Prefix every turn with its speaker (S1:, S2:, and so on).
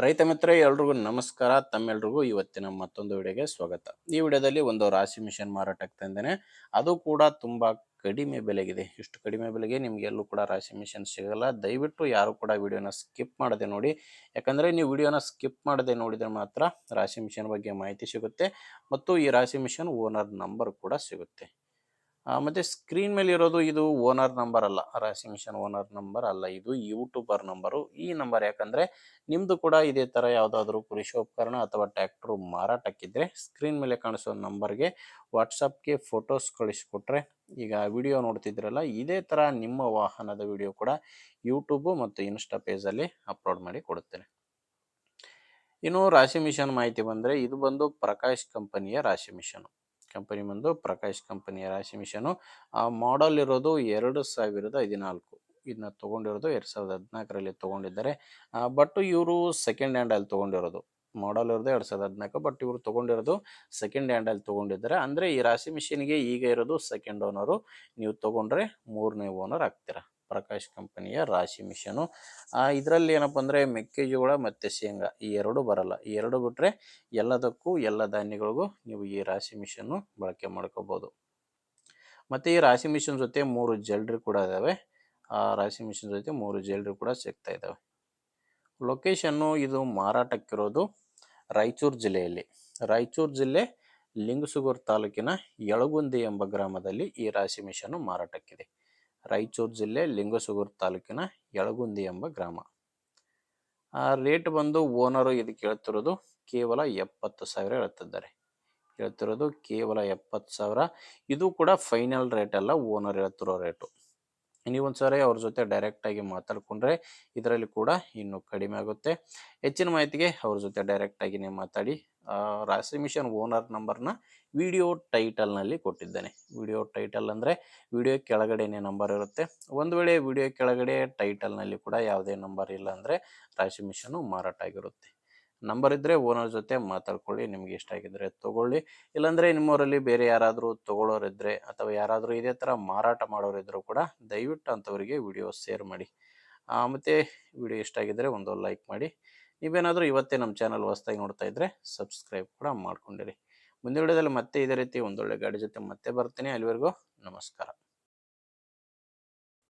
S1: ರೈತ ಮಿತ್ರ ಎಲ್ರಿಗೂ ನಮಸ್ಕಾರ. ತಮ್ಮೆಲ್ರಿಗೂ ಇವತ್ತಿನ ಮತ್ತೊಂದು ವಿಡಿಯೋಗೆ ಸ್ವಾಗತ. ಈ ವಿಡಿಯೋದಲ್ಲಿ ಒಂದು ರಾಶಿ ಮಿಷನ್ ಮಾರಾಟಕ್ಕೆ ತಂದೇನೆ. ಅದು ಕೂಡ ತುಂಬಾ ಕಡಿಮೆ ಬೆಲೆಗಿದೆ. ಇಷ್ಟು ಕಡಿಮೆ ಬೆಲೆಗೆ ನಿಮ್ಗೆ ಎಲ್ಲೂ ಕೂಡ ರಾಶಿ ಮಿಷನ್ ಸಿಗಲ್ಲ. ದಯವಿಟ್ಟು ಯಾರು ಕೂಡ ವಿಡಿಯೋನ ಸ್ಕಿಪ್ ಮಾಡದೆ ನೋಡಿ. ಯಾಕಂದ್ರೆ ನೀವು ವಿಡಿಯೋನ ಸ್ಕಿಪ್ ಮಾಡದೆ ನೋಡಿದ್ರೆ ಮಾತ್ರ ರಾಶಿ ಮಿಷನ್ ಬಗ್ಗೆ ಮಾಹಿತಿ ಸಿಗುತ್ತೆ ಮತ್ತು ಈ ರಾಶಿ ಮಿಷನ್ ಓನರ್ ನಂಬರ್ ಕೂಡ ಸಿಗುತ್ತೆ. ಮತ್ತೆ ಸ್ಕ್ರೀನ್ ಮೇಲೆ ಇರೋದು ಇದು ಓನರ್ ನಂಬರ್ ಅಲ್ಲ, ರಾಶಿ ಮಿಷನ್ ಓನರ್ ನಂಬರ್ ಅಲ್ಲ, ಇದು ಯೂಟ್ಯೂಬರ್ ನಂಬರು. ಈ ನಂಬರ್ ಯಾಕಂದ್ರೆ ನಿಮ್ದು ಕೂಡ ಇದೇ ತರ ಯಾವುದಾದ್ರೂ ಕೃಷಿೋಪಕರಣ ಅಥವಾ ಟ್ರ್ಯಾಕ್ಟರ್ ಮಾರಾಟಕ್ಕಿದ್ರೆ ಸ್ಕ್ರೀನ್ ಮೇಲೆ ಕಾಣಿಸೋ ನಂಬರ್ಗೆ ವಾಟ್ಸಪ್ಗೆ ಫೋಟೋಸ್ ಕಳಿಸ್ಕೊಟ್ರೆ, ಈಗ ವಿಡಿಯೋ ನೋಡ್ತಿದ್ರಲ್ಲ ಇದೇ ತರ ನಿಮ್ಮ ವಾಹನದ ವಿಡಿಯೋ ಕೂಡ ಯೂಟ್ಯೂಬ್ ಮತ್ತು ಇನ್ಸ್ಟಾ ಪೇಜಲ್ಲಿ ಅಪ್ಲೋಡ್ ಮಾಡಿ ಕೊಡುತ್ತೇನೆ. ಇನ್ನು ರಾಶಿ ಮಿಷನ್ ಮಾಹಿತಿ ಬಂದರೆ, ಇದು ಬಂದು ಪ್ರಕಾಶ್ ಕಂಪನಿಯ ರಾಶಿ ಮಿಷನ್. ಕಂಪನಿ ಬಂದು ಪ್ರಕಾಶ್ ಕಂಪನಿಯ ರಾಶಿ ಮಿಷನು. ಆ ಮಾಡಲ್ ಇರೋದು 2014. ಇದನ್ನ ತೊಗೊಂಡಿರೋದು 2014ರಲ್ಲಿ ತೊಗೊಂಡಿದ್ದಾರೆ. ಬಟ್ ಇವರು ಸೆಕೆಂಡ್ ಹ್ಯಾಂಡಲ್ಲಿ ತೊಗೊಂಡಿರೋದು. ಮಾಡಲ್ ಇರೋದು 2014, ಬಟ್ ಇವರು ತೊಗೊಂಡಿರೋದು ಸೆಕೆಂಡ್ ಹ್ಯಾಂಡಲ್ಲಿ ತೊಗೊಂಡಿದ್ದಾರೆ. ಅಂದರೆ ಈ ರಾಶಿ ಮಿಷಿನ್ಗೆ ಈಗ ಇರೋದು ಸೆಕೆಂಡ್ ಓನರು, ನೀವು ತೊಗೊಂಡ್ರೆ 3ನೇ ಓನರ್ ಆಗ್ತೀರಾ. ಪ್ರಕಾಶ್ ಕಂಪನಿಯ ರಾಶಿ ಮಿಷನು. ಇದರಲ್ಲಿ ಏನಪ್ಪ ಅಂದರೆ ಮೆಕ್ಕೆಜೋಳ ಮತ್ತು ಶೇಂಗಾ ಈ ಎರಡು ಬರಲ್ಲ. ಈ ಎರಡು ಬಿಟ್ಟರೆ ಎಲ್ಲದಕ್ಕೂ ಎಲ್ಲ ಧಾನ್ಯಗಳಿಗೂ ನೀವು ಈ ರಾಶಿ ಮಿಷನ್ನು ಬಳಕೆ ಮಾಡ್ಕೋಬೋದು. ಮತ್ತು ಈ ರಾಶಿ ಮಿಷನ್ ಜೊತೆ 3 ಜಲ್ರಿ ಕೂಡ ಇದ್ದಾವೆ. ಆ ರಾಶಿ ಮಿಷನ್ ಜೊತೆ 3 ಜಲ್ರಿ ಕೂಡ ಸಿಗ್ತಾ ಇದ್ದಾವೆ. ಲೊಕೇಶನ್ನು ಇದು ಮಾರಾಟಕ್ಕಿರೋದು ರಾಯಚೂರು ಜಿಲ್ಲೆಯಲ್ಲಿ. ರಾಯಚೂರು ಜಿಲ್ಲೆ ಲಿಂಗಸುಗೂರು ತಾಲೂಕಿನ ಯಳಗುಂದಿ ಎಂಬ ಗ್ರಾಮದಲ್ಲಿ ಈ ರಾಶಿ ಮಿಷನ್ನು ಮಾರಾಟಕ್ಕಿದೆ. ರಾಯಚೂರು ಜಿಲ್ಲೆ ಲಿಂಗಸುಗೂರು ತಾಲೂಕಿನ ಯಳಗುಂದಿ ಎಂಬ ಗ್ರಾಮ. ರೇಟ್ ಬಂದು ಓನರು ಇದಕ್ಕೆ ಹೇಳ್ತಿರೋದು ಕೇವಲ 70,000 ಹೇಳ್ತಿದ್ದಾರೆ. ಹೇಳ್ತಿರೋದು ಕೇವಲ 70,000. ಇದು ಕೂಡ ಫೈನಲ್ ರೇಟ್ ಅಲ್ಲ, ಓನರ್ ಹೇಳ್ತಿರೋ ರೇಟು. ನೀವೊಂದ್ಸರಿ ಅವ್ರ ಜೊತೆ ಡೈರೆಕ್ಟಾಗಿ ಮಾತಾಡ್ಕೊಂಡ್ರೆ ಇದರಲ್ಲಿ ಕೂಡ ಇನ್ನೂ ಕಡಿಮೆ ಆಗುತ್ತೆ. ಹೆಚ್ಚಿನ ಮಾಹಿತಿಗೆ ಅವ್ರ ಜೊತೆ ಡೈರೆಕ್ಟಾಗಿನೇ ಮಾತಾಡಿ. ರಾಶಿ ಮಿಷನ್ ಓನರ್ ನಂಬರ್ನ ವಿಡಿಯೋ ಟೈಟಲ್ನಲ್ಲಿ ಕೊಟ್ಟಿದ್ದೇನೆ. ವಿಡಿಯೋ ಟೈಟಲ್ ಅಂದರೆ ವಿಡಿಯೋ ಕೆಳಗಡೆನೇ ನಂಬರ್ ಇರುತ್ತೆ. ಒಂದು ವೇಳೆ ವಿಡಿಯೋ ಕೆಳಗಡೆ ಟೈಟಲ್ನಲ್ಲಿ ಕೂಡ ಯಾವುದೇ ನಂಬರ್ ಇಲ್ಲ ಅಂದರೆ ರಾಶಿ ಮಿಷನ್ನು ಮಾರಾಟ ಆಗಿರುತ್ತೆ. ನಂಬರ್ ಇದ್ದರೆ ಓನರ್ ಜೊತೆ ಮಾತಾಡ್ಕೊಳ್ಳಿ, ನಿಮ್ಗೆ ಇಷ್ಟ ಆಗಿದ್ರೆ ತೊಗೊಳ್ಳಿ. ಇಲ್ಲಾಂದರೆ ನಿಮ್ಮವರಲ್ಲಿ ಬೇರೆ ಯಾರಾದರೂ ತೊಗೊಳ್ಳೋರಿದ್ದರೆ ಅಥವಾ ಯಾರಾದರೂ ಇದೇ ಥರ ಮಾರಾಟ ಮಾಡೋರಿದ್ದರೂ ಕೂಡ ದಯವಿಟ್ಟು ಅಂಥವರಿಗೆ ವಿಡಿಯೋ ಶೇರ್ ಮಾಡಿ. ಮತ್ತು ವಿಡಿಯೋ ಇಷ್ಟ ಆಗಿದ್ದರೆ ಒಂದು ಲೈಕ್ ಮಾಡಿ. ನೀವೇನಾದರೂ ಇವತ್ತೇ ನಮ್ಮ ಚಾನಲ್ ಹೊಸದಾಗಿ ನೋಡ್ತಾ ಇದ್ದರೆ ಸಬ್ಸ್ಕ್ರೈಬ್ ಕೂಡ ಮಾಡ್ಕೊಂಡಿರಿ. ಮುಂದಿನ ವಿಡಿಯೋದಲ್ಲಿ ಮತ್ತೆ ಇದೇ ರೀತಿ ಒಂದೊಳ್ಳೆ ಗಾಡಿ ಜೊತೆ ಮತ್ತೆ ಬರ್ತೀನಿ. ಅಲ್ಲಿವರೆಗೂ ನಮಸ್ಕಾರ.